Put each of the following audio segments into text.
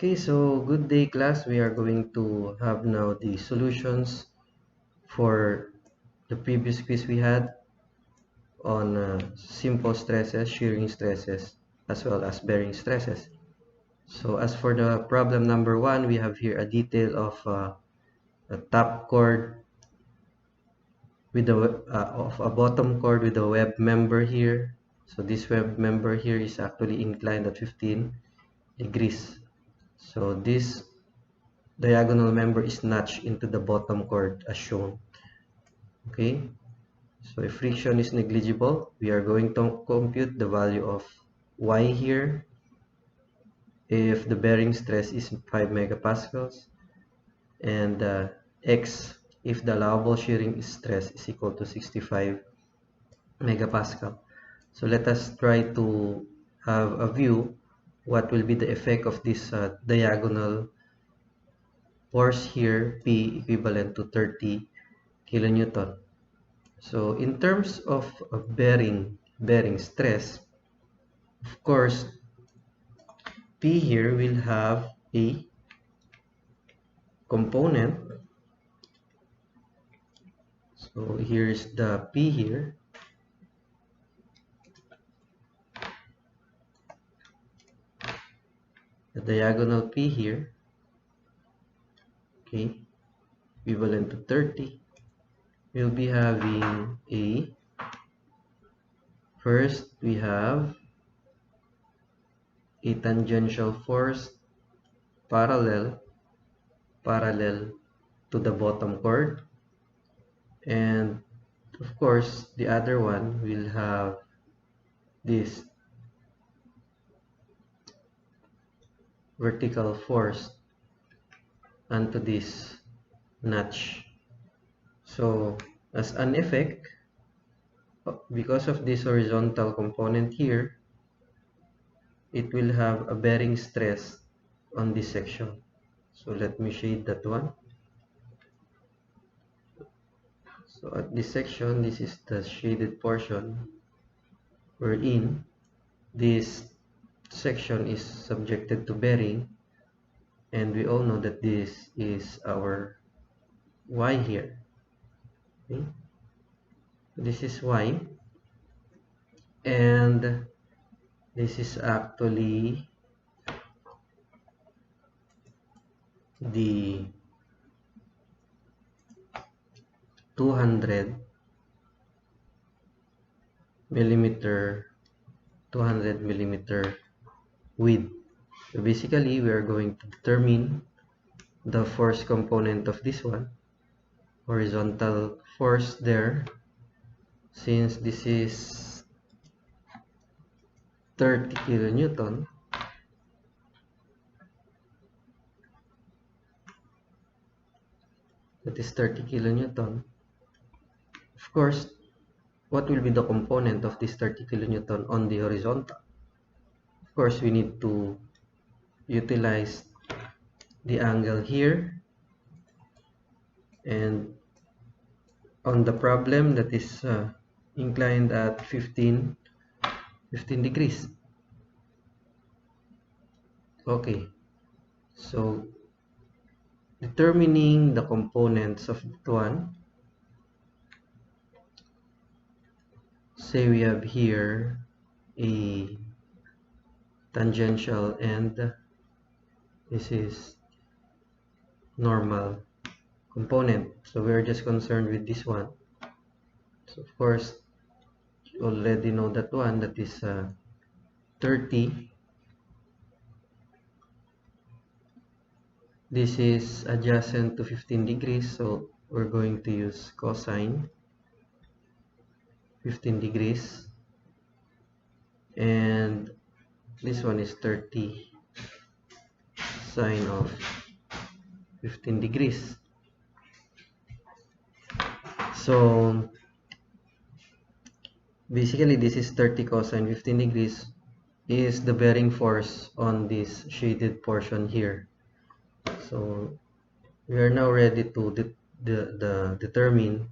Okay, so good day class. We are going to have now the solutions for the previous quiz we had on simple stresses, shearing stresses, as well as bearing stresses. So as for the problem number 1, we have here a detail of a top chord with a bottom chord with a web member here. So this web member here is actually inclined at 15 degrees. So this diagonal member is notched into the bottom chord as shown. Okay, so if friction is negligible, we are going to compute the value of y here if the bearing stress is 5 megapascals, and x if the allowable shearing stress is equal to 65 megapascal. So let us try to have a view what will be the effect of this diagonal force here, P equivalent to 30 kilonewton. So in terms of bearing stress, of course, P here will have a component. So here's the P here. The diagonal P here, okay, equivalent to 30. We'll be having a, first we have a tangential force parallel to the bottom chord, and of course the other one will have this vertical force onto this notch. So as an effect, because of this horizontal component here, it will have a bearing stress on this section. So let me shade that one. So at this section, this is the shaded portion wherein this section is subjected to bearing, and we all know that this is our y here. Okay? This is y, and this is actually the 200 millimeter width. So basically we are going to determine the force component of this one, horizontal force there, since this is 30 kilonewton. That is 30 kilonewton. Of course, what will be the component of this 30 kilonewton on the horizontal? Of course, we need to utilize the angle here, and on the problem that is inclined at 15 degrees. Okay, so determining the components of that one, say we have here a tangential and this is normal component, so we're just concerned with this one. So of course you already know that one, that is 30. This is adjacent to 15 degrees, so we're going to use cosine 15 degrees, and this one is 30 sine of 15 degrees. So basically this is 30 cosine 15 degrees is the bearing force on this shaded portion here. So we are now ready to determine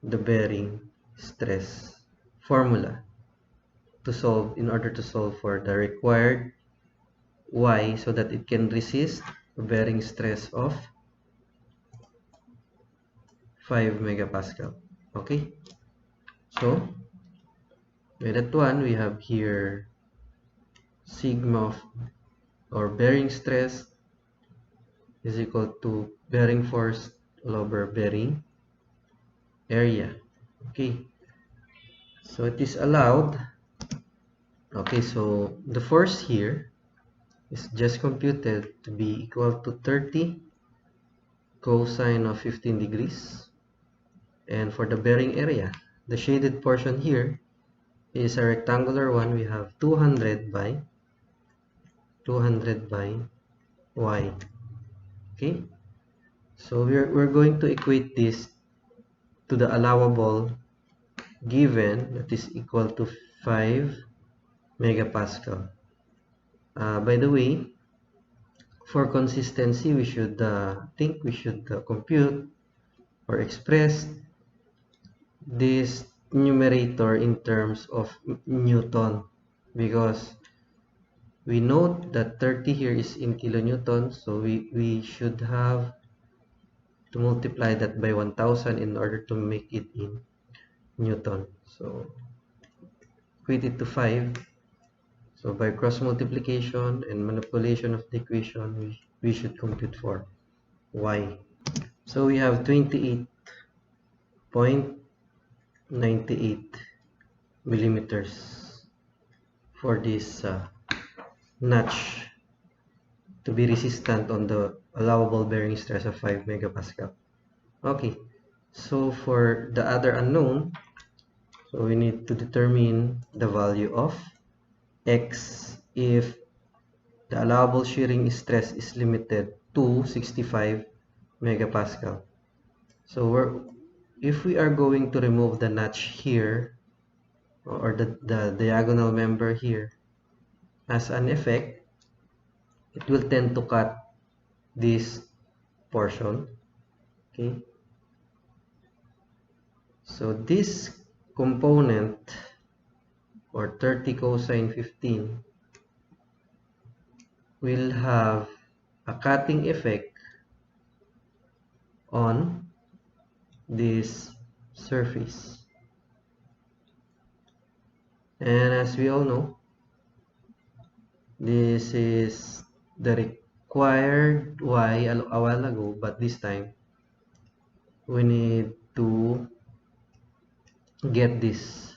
the bearing stress formula to solve, in order to solve for the required Y so that it can resist a bearing stress of 5 megapascal. Okay, so with that one, we have here sigma of or bearing stress is equal to bearing force over bearing area. Okay, so it is allowed. Okay, so the force here is just computed to be equal to 30 cosine of 15 degrees. And for the bearing area, the shaded portion here is a rectangular one. We have 200 by y. Okay, so we're going to equate this to the allowable given, that is equal to 5 megapascal. By the way, for consistency, we should compute or express this numerator in terms of Newton, because we note that 30 here is in kilonewton, so we should have to multiply that by 1000 in order to make it in Newton. So equate it to 5. So by cross multiplication and manipulation of the equation, we should compute for y. So we have 28.98 millimeters for this notch to be resistant on the allowable bearing stress of 5 megapascal. Okay, so for the other unknown, so we need to determine the value of x if the allowable shearing stress is limited to 65 megapascal. So if we are going to remove the notch here, or the diagonal member here, as an effect, it will tend to cut this portion. Okay, so this component, or 30 cosine 15, will have a cutting effect on this surface. And as we all know, this is the required y a while ago, but this time we need to get this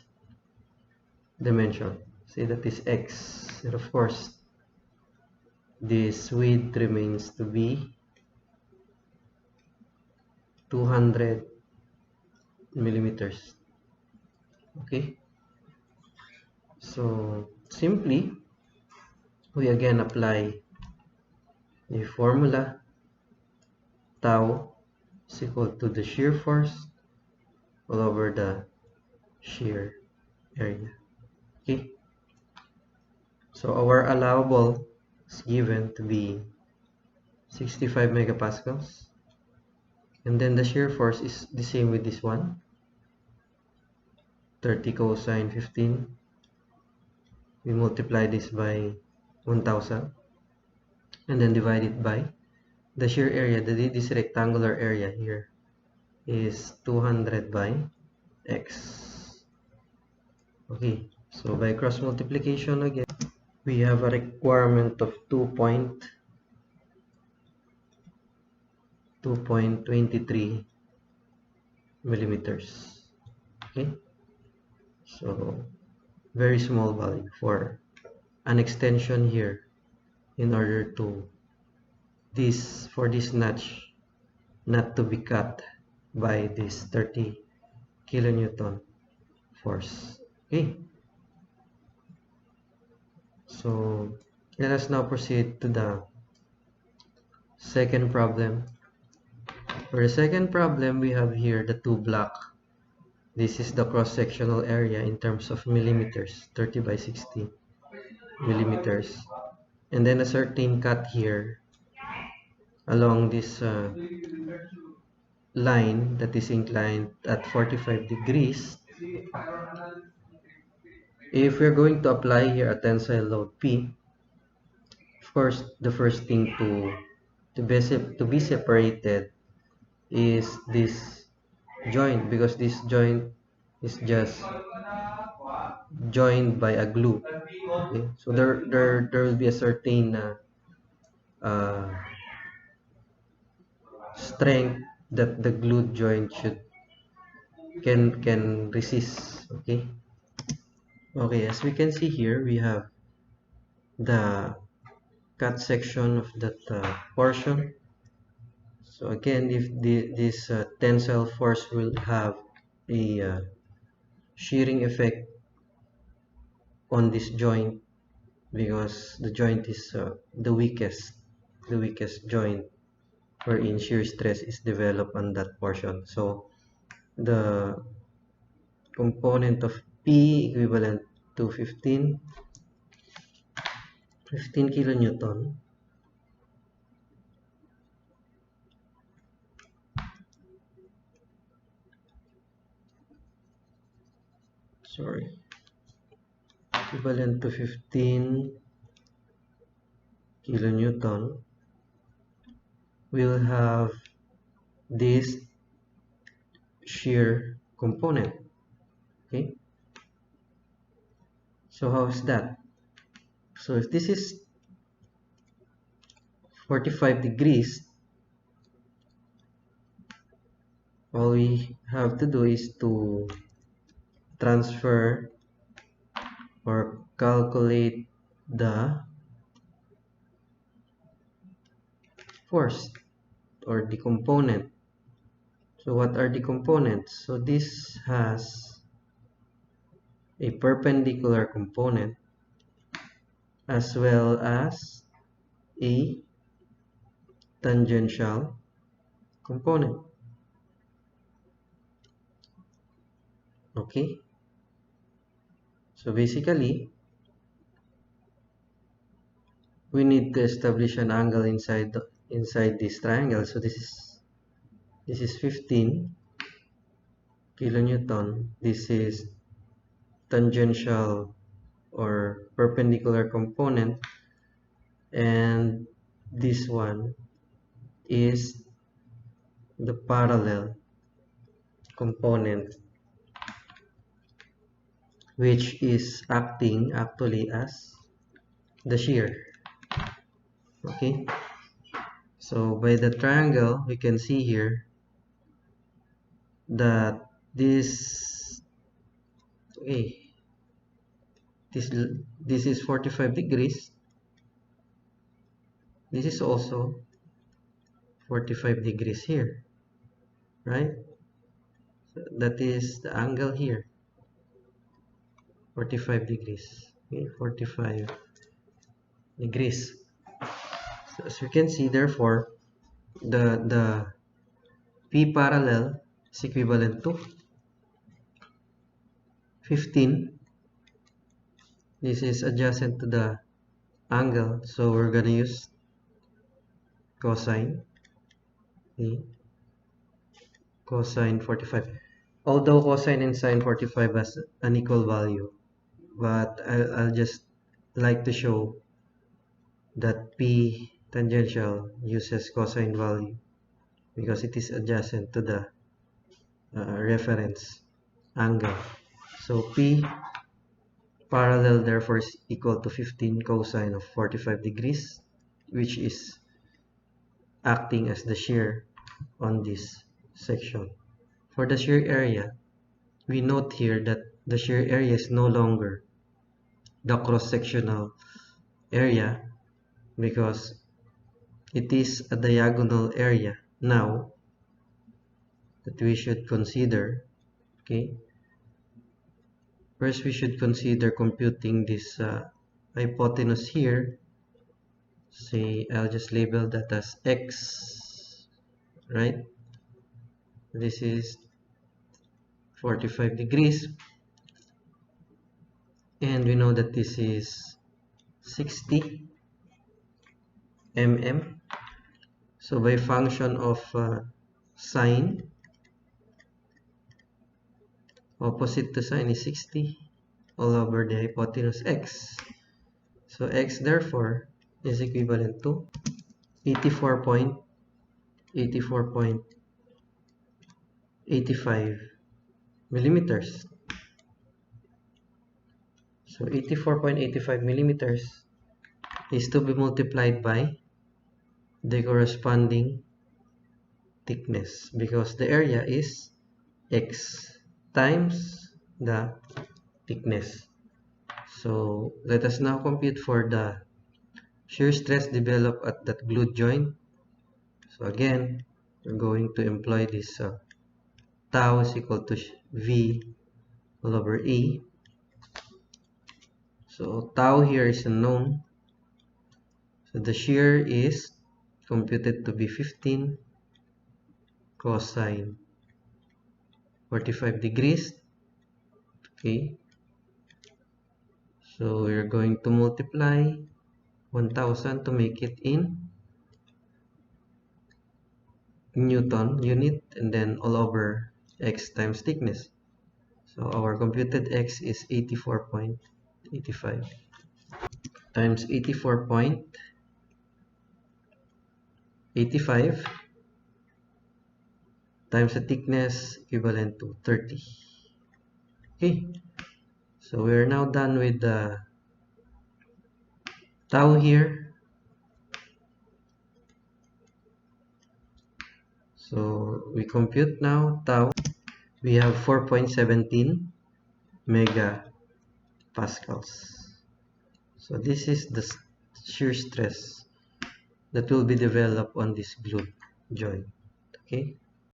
dimension. Say that is x, and of course this width remains to be 200 millimeters. Okay, so simply we again apply the formula. Tau is equal to the shear force all over the shear area. Okay, so our allowable is given to be 65 megapascals, and then the shear force is the same with this one, 30 cosine 15. We multiply this by 1000 and then divide it by the shear area. This rectangular area here is 200 by x. Okay, so by cross multiplication again, we have a requirement of 2.23 millimeters. Okay, so very small value for an extension here in order to for this notch not to be cut by this 30 kilonewton force. Okay, so let us now proceed to the second problem. For the second problem, we have here the two block. This is the cross-sectional area in terms of millimeters, 30 by 60 millimeters, and then a certain cut here along this line that is inclined at 45 degrees. If we're going to apply here a tensile load P, of course, the first thing to be separated is this joint, because this joint is just joined by a glue. Okay, so there will be a certain uh, strength that the glued joint should can resist. Okay. Okay, as we can see here, we have the cut section of that portion. So again, if this tensile force will have a shearing effect on this joint, because the joint is the weakest joint wherein shear stress is developed on that portion. So the component of P equivalent to 15 kilonewton, sorry, equivalent to 15 kilonewton will have this shear component. Okay, so how is that? So if this is 45 degrees, all we have to do is to transfer or calculate the force or the component. So what are the components? So this has a perpendicular component as well as a tangential component. Okay, so basically we need to establish an angle inside this triangle. So this is 15 kilonewton. This is tangential or perpendicular component, and this one is the parallel component, which is acting actually as the shear. Okay, so by the triangle we can see here that this, okay, this is 45 degrees, this is also 45 degrees here, right? So that is the angle here, 45 degrees. Okay, 45 degrees. So as you can see, therefore the P parallel is equivalent to 15. This is adjacent to the angle, so we're gonna use cosine. Okay, cosine 45. Although cosine and sine 45 has an equal value, but I'll just like to show that P tangential uses cosine value because it is adjacent to the reference angle. So P parallel therefore is equal to 15 cosine of 45 degrees, which is acting as the shear on this section. For the shear area, we note here that the shear area is no longer the cross-sectional area because it is a diagonal area now that we should consider. Okay, first we should consider computing this hypotenuse here. Say I'll just label that as x, right? This is 45 degrees, and we know that this is 60 mm. So by function of sine, opposite to sine is 60 all over the hypotenuse x. So x therefore is equivalent to 84.85 millimeters. So 84.85 millimeters is to be multiplied by the corresponding thickness, because the area is x times the thickness. So let us now compute for the shear stress developed at that glued joint. So again, we're going to employ this tau is equal to V all over E. So tau here is unknown. So the shear is computed to be 15 cosine 45 degrees. Okay. So we're going to multiply 1000 to make it in Newton unit, and then all over x times thickness. So our computed x is 84.85 times 84.85 times the thickness equivalent to 30. Okay, so we're now done with the tau here. So we compute now tau. We have 4.17 megapascals. So this is the shear stress that will be developed on this glued joint. Okay.